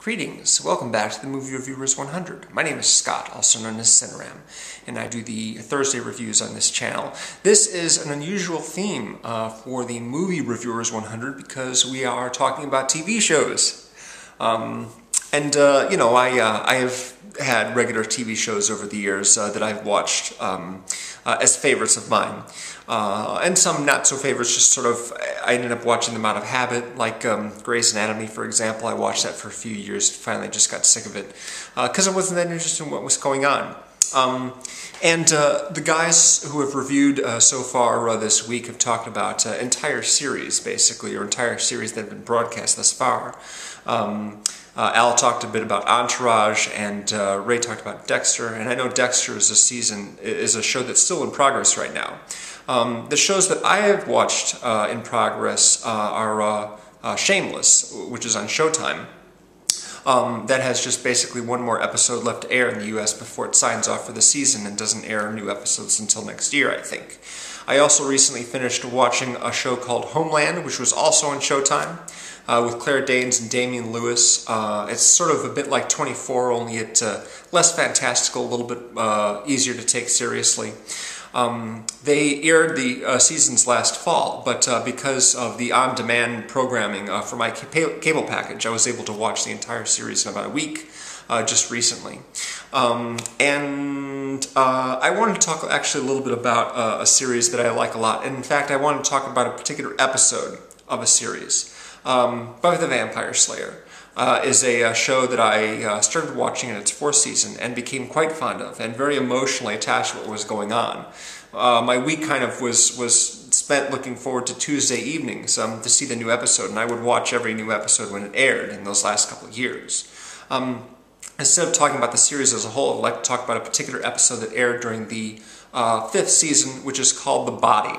Greetings, welcome back to the Movie Reviewers 100. My name is Scott, also known as Cineram, and I do the Thursday reviews on this channel. This is an unusual theme for the Movie Reviewers 100 because we are talking about TV shows. I have had regular TV shows over the years that I've watched as favorites of mine. And some not so favorites, just sort of, I ended up watching them out of habit, like Grey's Anatomy, for example. I watched that for a few years, finally just got sick of it, because I wasn't that interested in what was going on. The guys who have reviewed so far this week have talked about entire series, basically, or entire series that have been broadcast thus far. Al talked a bit about Entourage, and Ray talked about Dexter, and I know Dexter is a show that's still in progress right now. The shows that I have watched in progress are Shameless, which is on Showtime. That has just basically one more episode left to air in the US before it signs off for the season and doesn't air new episodes until next year, I think. I also recently finished watching a show called Homeland, which was also on Showtime, with Claire Danes and Damian Lewis. It's sort of a bit like 24, only it's less fantastical, a little bit easier to take seriously. They aired the seasons last fall, but because of the on-demand programming for my cable package, I was able to watch the entire series in about a week just recently. I wanted to talk actually a little bit about a series that I like a lot. And in fact, I wanted to talk about a particular episode of a series. Buffy the Vampire Slayer is a show that I started watching in its fourth season and became quite fond of and very emotionally attached to what was going on. My week kind of was spent looking forward to Tuesday evenings to see the new episode, and I would watch every new episode when it aired in those last couple of years. Instead of talking about the series as a whole, I'd like to talk about a particular episode that aired during the fifth season, which is called The Body.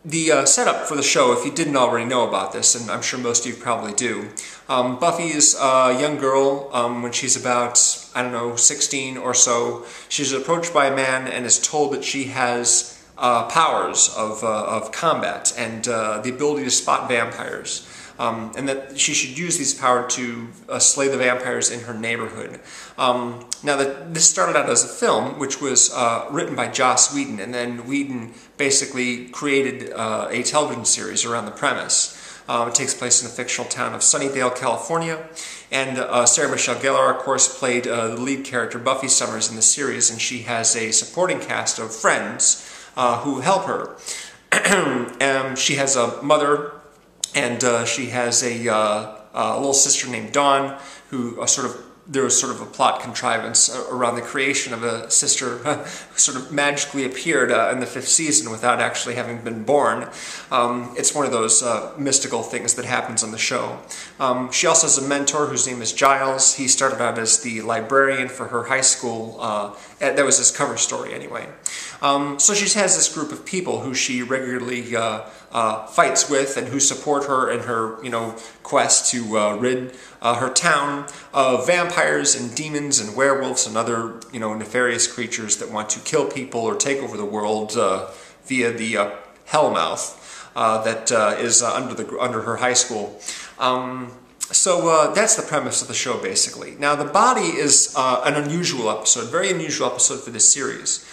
The setup for the show, if you didn't already know about this, and I'm sure most of you probably do, Buffy is a young girl when she's about, 16 or so. She's approached by a man and is told that she has powers of combat and the ability to spot vampires. And that she should use these powers to slay the vampires in her neighborhood. Now, this started out as a film, which was written by Joss Whedon, and then Whedon basically created a television series around the premise. It takes place in the fictional town of Sunnydale, California, and Sarah Michelle Gellar, of course, played the lead character, Buffy Summers, in the series, and she has a supporting cast of friends who help her. She has a mother, and she has a little sister named Dawn, who there was sort of a plot contrivance around the creation of a sister who sort of magically appeared in the fifth season without actually having been born. It's one of those mystical things that happens on the show. She also has a mentor whose name is Giles. He started out as the librarian for her high school. That was his cover story anyway. So she has this group of people who she regularly fights with and who support her in her, quest to rid her town of vampires and demons and werewolves and other, nefarious creatures that want to kill people or take over the world via the Hellmouth that is under her high school. So that's the premise of the show, basically. Now, The Body is an unusual episode, very unusual episode for this series,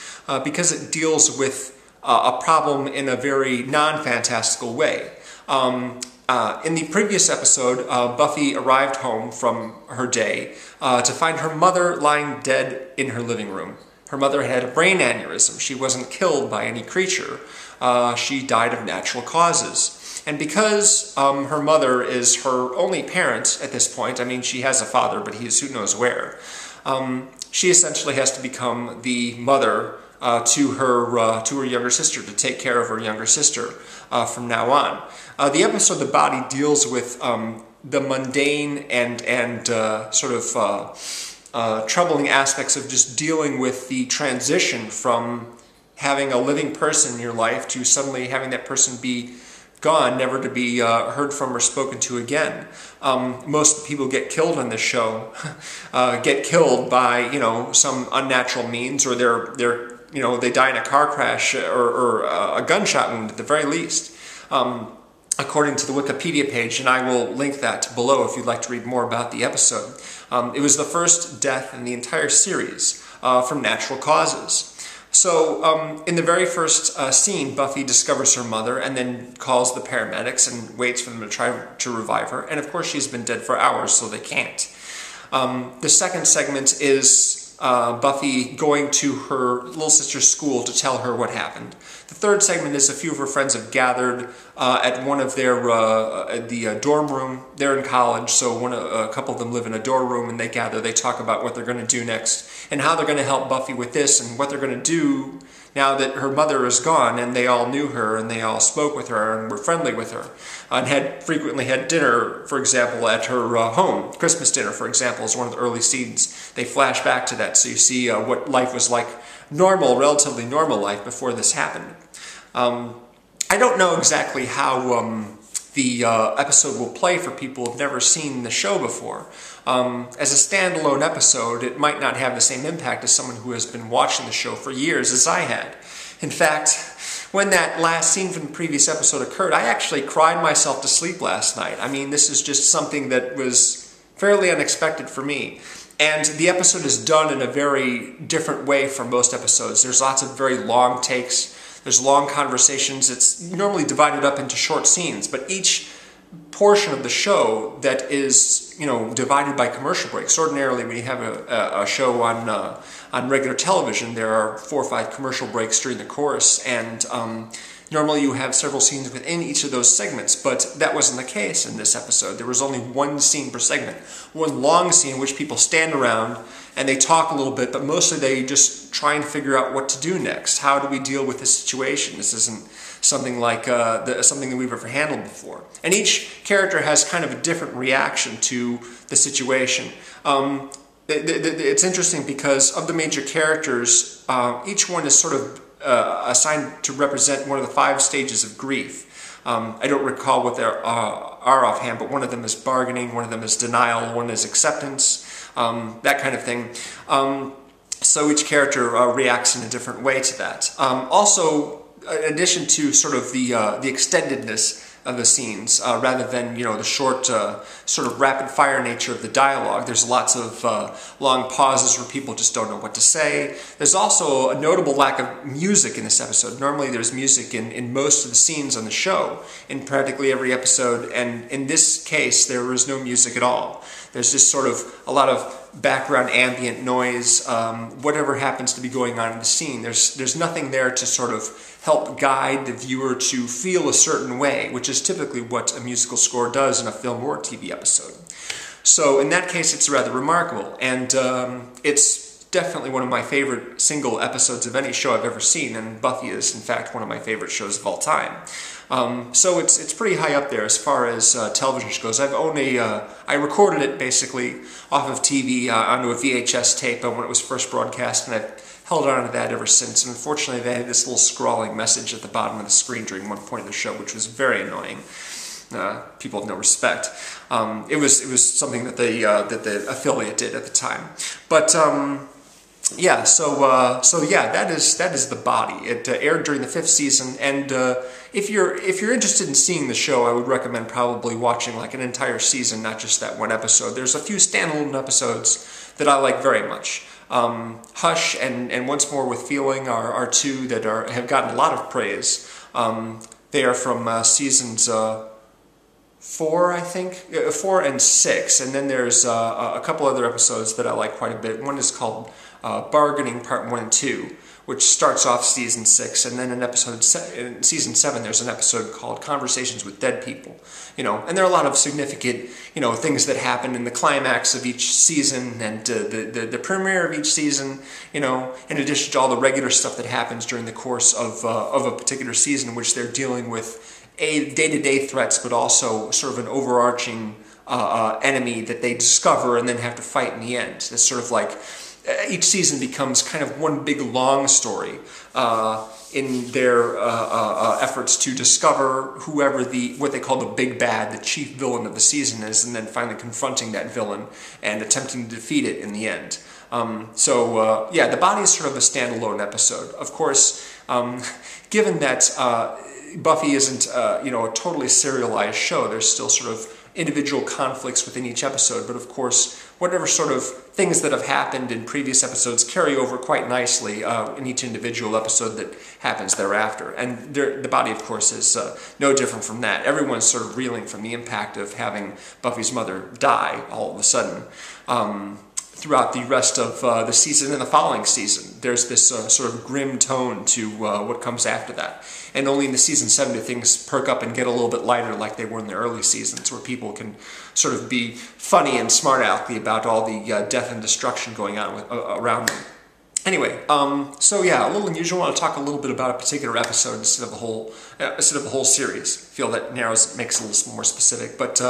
because it deals with a problem in a very non-fantastical way. In the previous episode, Buffy arrived home from her day to find her mother lying dead in her living room. Her mother had a brain aneurysm. She wasn't killed by any creature. She died of natural causes. And because her mother is her only parent at this point, she has a father, but he is who knows where, she essentially has to become the mother to her younger sister, to take care of her younger sister from now on. The episode The Body deals with the mundane and troubling aspects of just dealing with the transition from having a living person in your life to suddenly having that person be gone, never to be heard from or spoken to again. Most of the people get killed on this show get killed by some unnatural means, or they die in a car crash or a gunshot wound at the very least. according to the Wikipedia page, and I will link that below if you'd like to read more about the episode. It was the first death in the entire series from natural causes. So, in the very first scene, Buffy discovers her mother and then calls the paramedics and waits for them to try to revive her. And of course, she's been dead for hours, so they can't. The second segment is Buffy going to her little sister's school to tell her what happened. The third segment is a few of her friends have gathered at one of their dorm room. They're in college, so a couple of them live in a dorm room, and they gather. They talk about what they're going to do next and how they're going to help Buffy with this and what they're going to do now that her mother is gone, and they all knew her and they all spoke with her and were friendly with her and had frequently had dinner, for example, at her home. Christmas dinner, for example, is one of the early scenes. They flash back to that, so you see what life was like, relatively normal life before this happened. I don't know exactly how the episode will play for people who've never seen the show before. As a standalone episode, it might not have the same impact as someone who has been watching the show for years as I had. In fact, when that last scene from the previous episode occurred, I actually cried myself to sleep last night. I mean, this is just something that was fairly unexpected for me. And the episode is done in a very different way from most episodes. There's lots of very long takes. There's long conversations. It's normally divided up into short scenes, but each portion of the show that is, divided by commercial breaks. Ordinarily, when you have a show on regular television, there are 4 or 5 commercial breaks during the course, and normally you have several scenes within each of those segments, but that wasn't the case in this episode. There was only one scene per segment, one long scene in which people stand around and they talk a little bit, but mostly they just try and figure out what to do next. How do we deal with this situation? This isn't something like something that we've ever handled before. And each character has kind of a different reaction to the situation. It's interesting because of the major characters, each one is sort of assigned to represent one of the 5 stages of grief. I don't recall what they are offhand, but one of them is bargaining, one of them is denial, one is acceptance, that kind of thing. So each character reacts in a different way to that. Also, in addition to sort of the extendedness of the scenes, rather than the short, sort of rapid-fire nature of the dialogue, there's lots of long pauses where people just don't know what to say. There's also a notable lack of music in this episode. Normally there's music in most of the scenes on the show, in practically every episode, and in this case there was no music at all. There's just sort of a lot of background ambient noise, whatever happens to be going on in the scene. There's nothing there to sort of help guide the viewer to feel a certain way, which is typically what a musical score does in a film or TV episode. So in that case, it's rather remarkable, and it's definitely one of my favorite single episodes of any show I've ever seen, and Buffy is, in fact, one of my favorite shows of all time. So it's pretty high up there as far as television goes. I recorded it basically off of TV onto a VHS tape when it was first broadcast, and I've held on to that ever since. And unfortunately, they had this little scrawling message at the bottom of the screen during one point of the show, which was very annoying. People have no respect. It was something that the affiliate did at the time, but. Yeah, so yeah, that is The Body. It aired during the 5th season, and if you're interested in seeing the show, I would recommend probably watching like an entire season, not just that one episode. There's a few standalone episodes that I like very much. Hush and Once More with Feeling are 2 that have gotten a lot of praise. They are from seasons 4, I think, 4 and 6, and then there's a couple other episodes that I like quite a bit. One is called Bargaining Part 1 and 2, which starts off season 6, and then in season 7 there's an episode called Conversations with Dead People. And there are a lot of significant, things that happen in the climax of each season and the premiere of each season, in addition to all the regular stuff that happens during the course of a particular season in which they're dealing with day-to-day threats, but also sort of an overarching enemy that they discover and then have to fight in the end. It's sort of like each season becomes kind of one big long story in their efforts to discover what they call the big bad, the chief villain of the season is, and then finally confronting that villain and attempting to defeat it in the end. Yeah, The Body is sort of a standalone episode. Of course, given that Buffy isn't, you know, a totally serialized show. There's still sort of individual conflicts within each episode, but of course, whatever sort of things that have happened in previous episodes carry over quite nicely in each individual episode that happens thereafter. And the body, of course, is no different from that. Everyone's sort of reeling from the impact of having Buffy's mother die all of a sudden. Throughout the rest of the season and the following season, there's this sort of grim tone to what comes after that. And only in the season 7 do things perk up and get a little bit lighter like they were in the early seasons, where people can sort of be funny and smart-alecky about all the death and destruction going on around them. Anyway, so yeah, a little unusual. I want to talk a little bit about a particular episode instead of a whole series. I feel that makes it a little more specific. But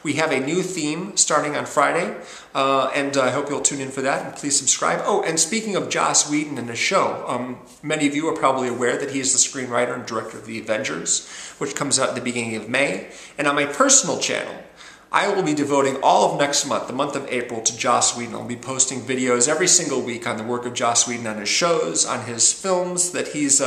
we have a new theme starting on Friday, and I hope you'll tune in for that, and please subscribe. Oh, and speaking of Joss Whedon and the show, many of you are probably aware that he is the screenwriter and director of The Avengers, which comes out at the beginning of May. And on my personal channel, I will be devoting all of next month, the month of April, to Joss Whedon. I'll be posting videos every single week on the work of Joss Whedon, on his shows, on his films that he's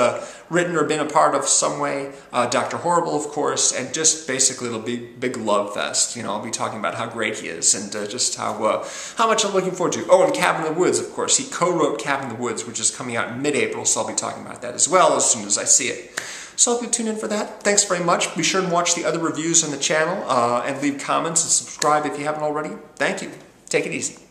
written or been a part of some way. Dr. Horrible, of course, and just basically it'll be a big love fest. You know, I'll be talking about how great he is and just how much I'm looking forward to. Oh, and Cabin in the Woods, of course. He co-wrote Cabin in the Woods, which is coming out in mid-April, so I'll be talking about that as well as soon as I see it. So I hope you tune in for that. Thanks very much. Be sure and watch the other reviews on the channel and leave comments and subscribe if you haven't already. Thank you. Take it easy.